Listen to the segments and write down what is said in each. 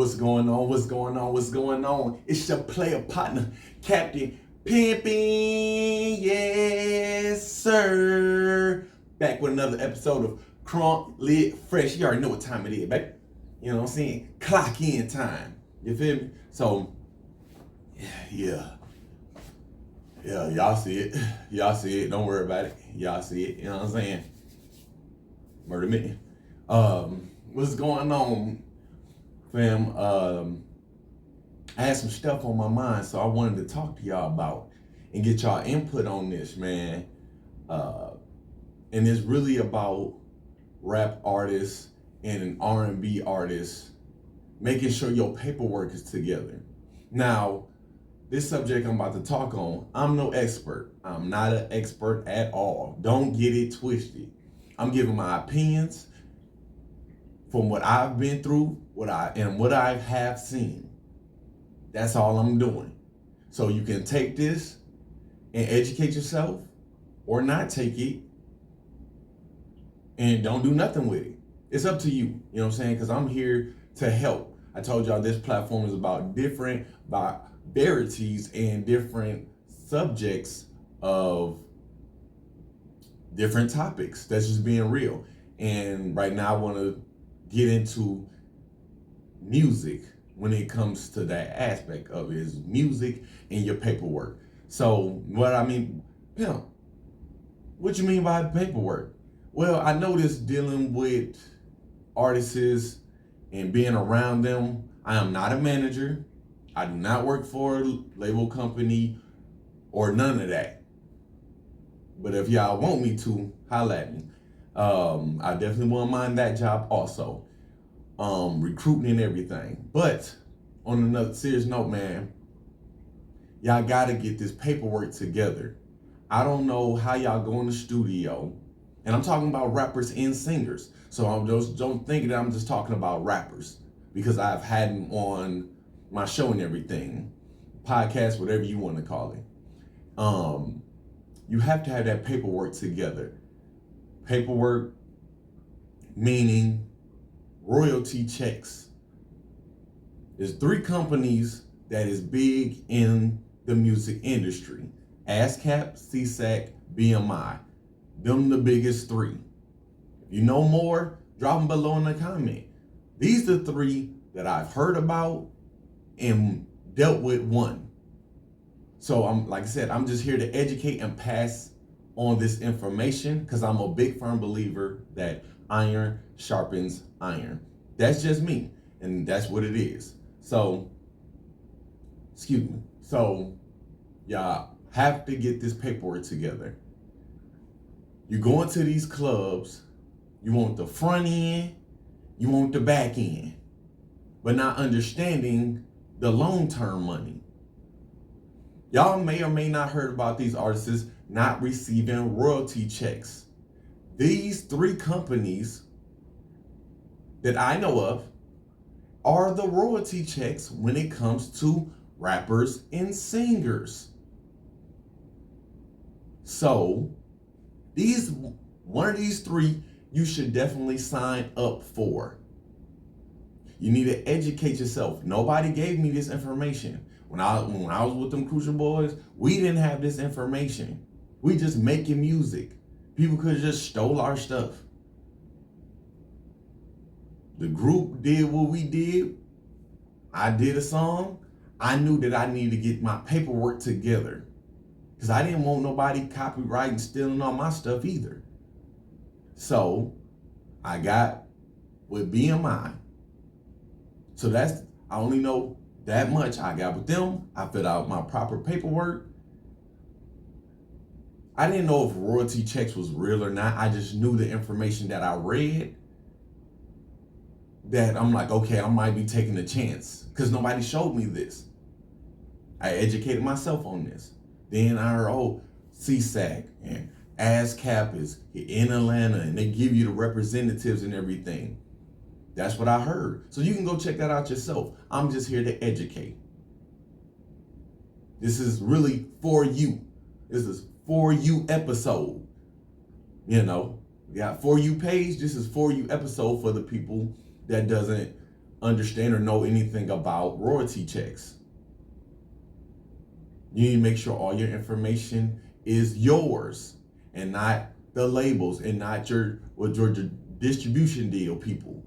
What's going on? What's going on? What's going on? It's your player partner, Captain Pimpin'. Yes, sir. Back with another episode of Crunk Lit Fresh. You already know what time it is, baby. You know what I'm saying? Clock in time. You feel me? So, yeah. Y'all see it. Y'all see it. Don't worry about it. Y'all see it. You know what I'm saying? Murder me. What's going on, fam? I had some stuff on my mind, so I wanted to talk to y'all about and get y'all input on this, man. And it's really about rap artists and an R&B artist making sure your paperwork is together. Now, this subject I'm about to talk on, I'm no expert. I'm not an expert at all. Don't get it twisted. I'm giving my opinions from what I've been through, what I have seen. That's all I'm doing. So you can take this and educate yourself, or not take it and don't do nothing with it. It's up to you. You know what I'm saying? Because I'm here to help. I told y'all this platform is about different varieties and different subjects of different topics. That's just being real. And right now I want to get into music when it comes to that aspect of it, is music and your paperwork. So what I mean, Pimp, what you mean by paperwork? Well, I noticed dealing with artists and being around them, I am not a manager. I do not work for a label company or none of that. But if y'all want me to, holla at me. I definitely wouldn't mind that job also. Recruiting and everything. But on another serious note, man, y'all gotta get this paperwork together. I don't know how y'all go in the studio, and I'm talking about rappers and singers. So don't think that I'm just talking about rappers, because I've had them on my show and everything, podcast, whatever you want to call it. You have to have that paperwork together. Paperwork meaning royalty checks. There's 3 companies that is big in the music industry: ASCAP, SESAC, BMI. Them the biggest 3. If you know more, drop them below in the comment. These are the 3 that I've heard about and dealt with one. So like I said, I'm just here to educate and pass on this information, because I'm a big firm believer that iron sharpens iron. That's just me, and that's what it is. So, excuse me. So, y'all have to get this paperwork together. You go into these clubs, you want the front end, you want the back end, but not understanding the long-term money. Y'all may or may not heard about these artists not receiving royalty checks. These 3 companies that I know of are the royalty checks when it comes to rappers and singers. So one of these 3 you should definitely sign up for. You need to educate yourself. Nobody gave me this information. When I was with them Crucial Boys, we didn't have this information. We just making music. People could have just stole our stuff. The group did what we did. I did a song. I knew that I needed to get my paperwork together, because I didn't want nobody copywriting, stealing all my stuff either. So I got with BMI. So I only know that much. I got with them. I filled out my proper paperwork. I didn't know if royalty checks was real or not. I just knew the information that I read, that I'm like, okay, I might be taking a chance, because nobody showed me this. I educated myself on this. Then I heard, SESAC and ASCAP is in Atlanta, and they give you the representatives and everything. That's what I heard. So you can go check that out yourself. I'm just here to educate. This is really for you. This is for you episode. You know, we got For You page. This is For You episode for the people that doesn't understand or know anything about royalty checks. You need to make sure all your information is yours and not the labels and not your distribution deal people.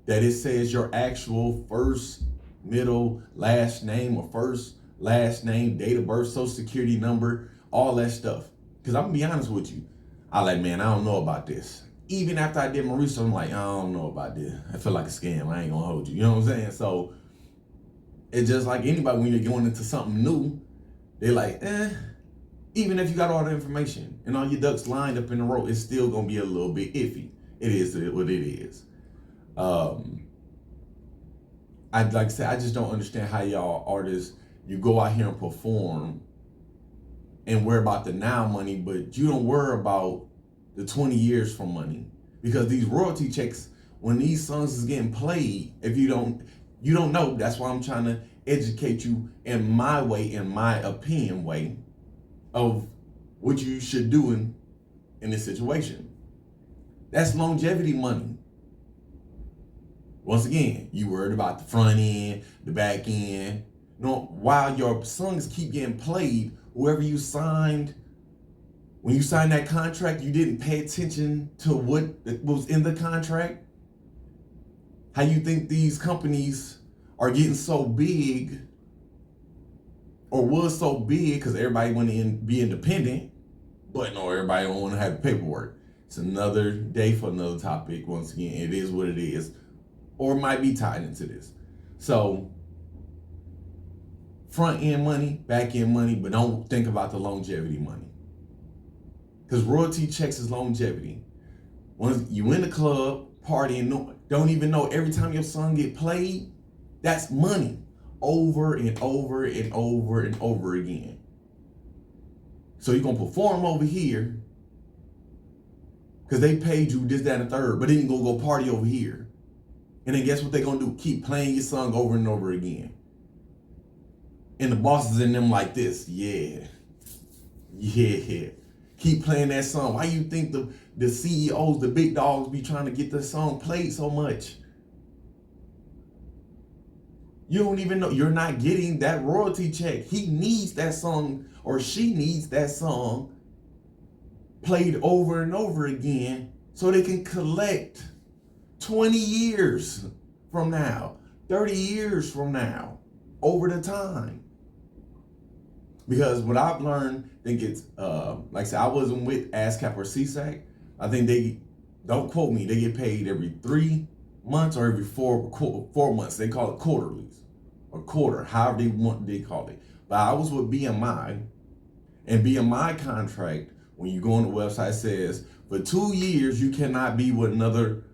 That it says your actual first, middle, last name, or first, last name, date of birth, social security number, all that stuff. Because I'm gonna be honest with you, I like, man, I don't know about this. Even after I did my research, I'm like, I don't know about this. I feel like a scam. I ain't gonna hold you. You know what I'm saying? So it's just like anybody when you're going into something new, they're like, even if you got all the information and all your ducks lined up in a row, it's still gonna be a little bit iffy. It is what it is. I'd like to say, I just don't understand how y'all artists, you go out here and perform and worry about the now money, but you don't worry about the 20 years from money. Because these royalty checks, when these songs is getting played, if you don't know. That's why I'm trying to educate you in my way, in my opinion way, of what you should do in this situation. That's longevity money. Once again, you worried about the front end, the back end. You know, while your songs keep getting played, whoever you signed, when you signed that contract, you didn't pay attention to what was in the contract. How you think these companies are getting so big, or was so big because everybody want to be independent, but no, everybody don't want to have the paperwork. It's another day for another topic. Once again, it is what it is, or might be tied into this. So front end money, back end money, but don't think about the longevity money. Because royalty checks is longevity. Once you in the club, partying, don't even know every time your song get played, that's money over and over and over and over again. So you're gonna perform over here because they paid you this, that, and the third, but then you're gonna go party over here. And then guess what they're gonna do? Keep playing your song over and over again. And the bosses in them like this, yeah. Keep playing that song. Why you think the CEOs, the big dogs be trying to get the song played so much? You don't even know, you're not getting that royalty check. He needs that song, or she needs that song played over and over again so they can collect 20 years from now, 30 years from now, over the time. Because what I've learned, I think it's, like I said, I wasn't with ASCAP or SESAC. I think they, don't quote me, they get paid every 3 months or every 4 months. They call it quarterlies or quarter, however they call it. But I was with BMI, and BMI contract, when you go on the website, says for 2 years, you cannot be with another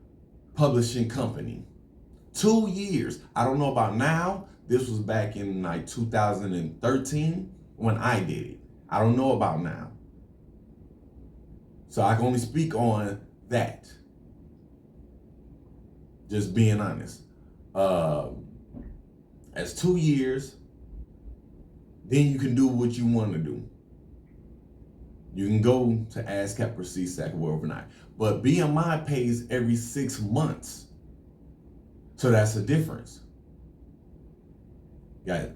publishing company. 2 years. I don't know about now. This was back in like 2013 when I did it. I don't know about now. So I can only speak on that. Just being honest. As 2 years, then you can do what you want to do. You can go to ASCAP or CSAC or overnight. But BMI pays every 6 months. So that's the difference. You got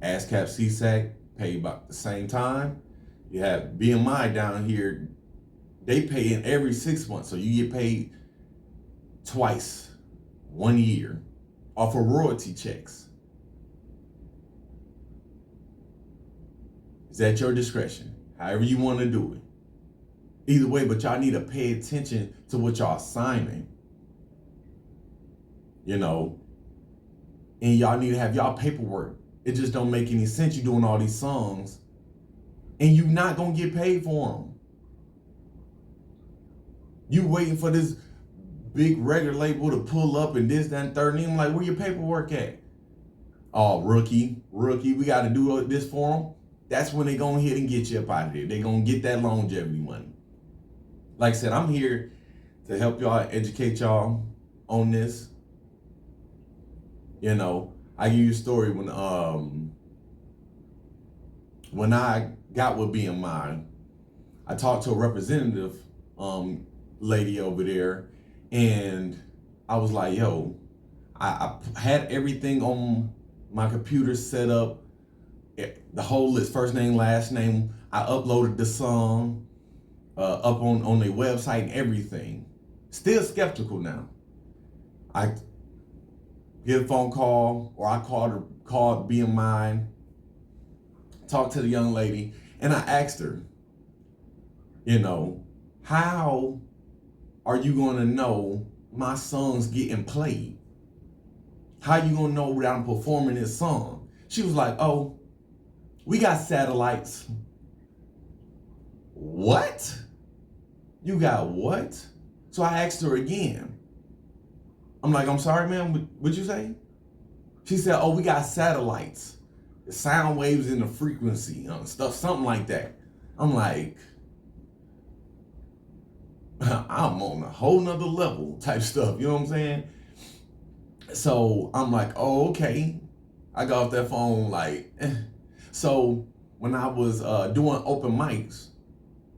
ASCAP, CSAC, pay about the same time. You have BMI down here, they pay in every 6 months. So you get paid twice, 1 year, off of royalty checks. It's at your discretion, however you want to do it. Either way, but y'all need to pay attention to what y'all signing. You know, and y'all need to have y'all paperwork. It just don't make any sense you doing all these songs and you not gonna get paid for them. You waiting for this big record label to pull up and this, that, and third, and I'm like, where your paperwork at? Oh, rookie, we gotta do this for them. That's when they gonna hit and get you up out of there. They gonna get that longevity money. Like I said, I'm here to help y'all, educate y'all on this. You know, I give you a story when I got with BMI, I talked to a representative lady over there, and I was like, yo, I had everything on my computer set up, the whole list, first name, last name. I uploaded the song up on their website and everything. Still skeptical now. I get a phone call, or I called BMI, talked to the young lady, and I asked her, how are you going to know my song's getting played? How you going to know that I'm performing this song? She was like, oh, we got satellites. What? You got what? So I asked her again. I'm like, I'm sorry, ma'am, what'd you say? She said, oh, we got satellites. The sound waves in the frequency, stuff, something like that. I'm like, I'm on a whole nother level type stuff, you know what I'm saying? So I'm like, oh, okay. I got off that phone like, So when I was doing open mics,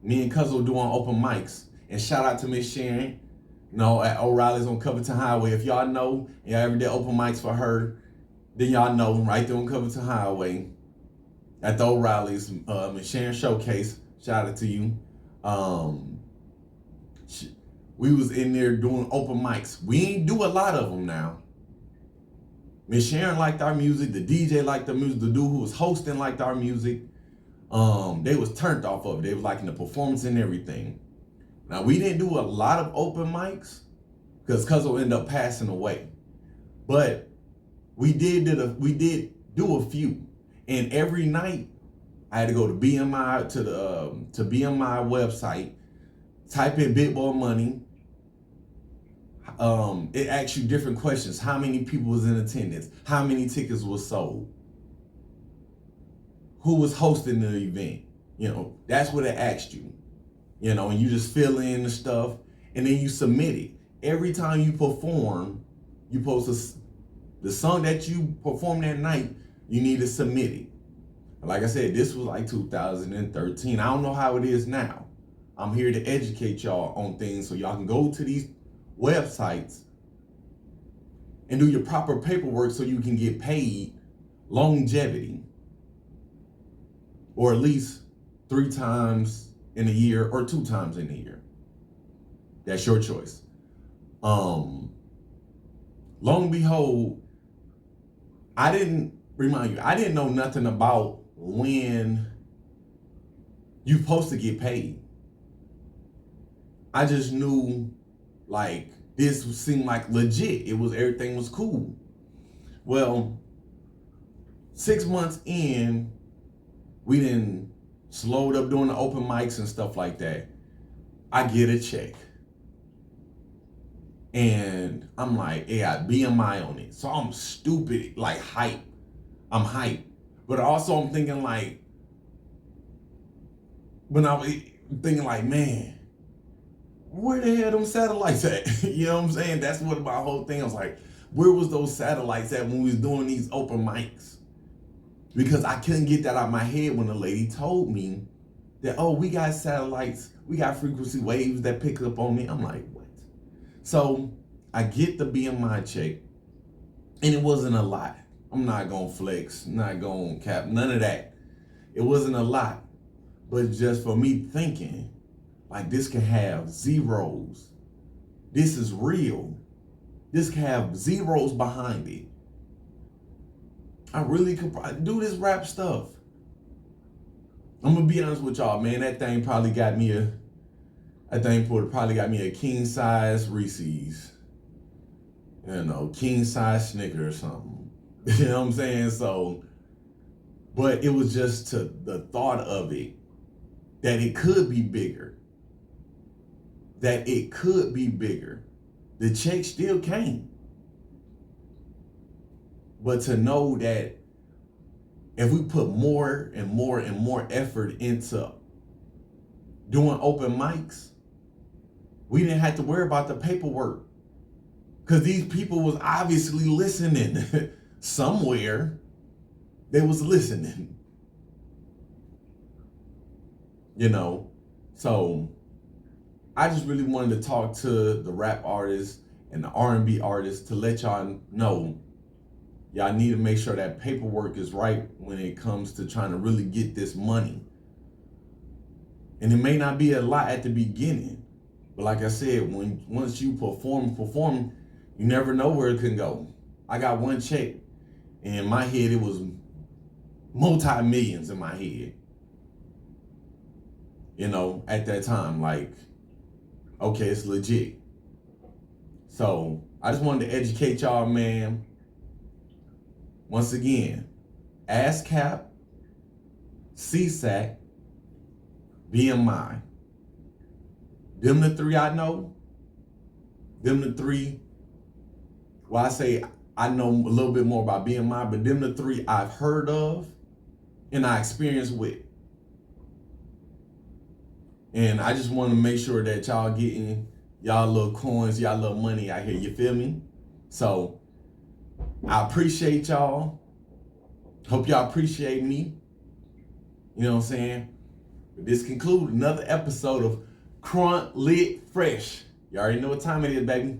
me and Cuzzo doing open mics, and shout out to Miss Sharon, at O'Reilly's on Covington Highway. If y'all know, y'all ever did open mics for her, then y'all know, right there on Covington Highway at the O'Reilly's, Miss Sharon Showcase. Shout out to you. We was in there doing open mics. We ain't do a lot of them now. Miss Sharon liked our music. The DJ liked the music. The dude who was hosting liked our music. They was turned off of it. They was liking the performance and everything. Now, we didn't do a lot of open mics because Cuzzo ended up passing away. But we did do a few. And every night, I had to go to BMI, to BMI website, type in Big Boy Money. It asks you different questions. How many people was in attendance? How many tickets was sold? Who was hosting the event? That's what it asked you. And you just fill in the stuff, and then you submit it. Every time you perform, you post the song that you performed that night, you need to submit it. Like I said, this was like 2013. I don't know how it is now. I'm here to educate y'all on things so y'all can go to these websites and do your proper paperwork so you can get paid longevity, or at least 3 times in a year or 2 times in a year. That's your choice. Long behold, I didn't know nothing about when you're supposed to get paid. I just knew like this seemed like legit. Everything was cool. Well, 6 months in, we done slowed up doing the open mics and stuff like that. I get a check. And I'm like, it got BMI on it. So I'm stupid, like hype. I'm hype. But also I'm thinking like, man, where the hell them satellites at? You know what I'm saying? That's what my whole thing. I was like, where was those satellites at when we was doing these open mics? Because I couldn't get that out of my head when the lady told me that, oh, we got satellites, we got frequency waves that pick up on me. I'm like, what? So I get the BMI check, and it wasn't a lot. I'm not gonna flex, not gonna cap, none of that. It wasn't a lot, but just for me thinking, like, this can have zeros. This is real. This can have zeros behind it. I really could do this rap stuff. I'm gonna be honest with y'all, man. That thing probably got me a king size Reese's, king size Snicker or something. You know what I'm saying? So, but it was just to the thought of it, that it could be bigger. The check still came. But to know that if we put more and more and more effort into doing open mics, we didn't have to worry about the paperwork. Because these people was obviously listening. Somewhere they was listening. So I just really wanted to talk to the rap artists and the R&B artists to let y'all know y'all need to make sure that paperwork is right when it comes to trying to really get this money. And it may not be a lot at the beginning, but like I said, once you perform, you never know where it can go. I got one check, and in my head it was multi-millions in my head. You know, at that time, like, okay, it's legit. So I just wanted to educate y'all, man. Once again, ASCAP, SESAC, BMI. Them the three I know. Them the three. Well, I say I know a little bit more about BMI, but them the three I've heard of and I experienced with. And I just want to make sure that y'all getting y'all little coins, y'all little money out here. You feel me? So I appreciate y'all. Hope y'all appreciate me. You know what I'm saying? But this concludes another episode of Crunk Lit Fresh. You already know what time it is, baby.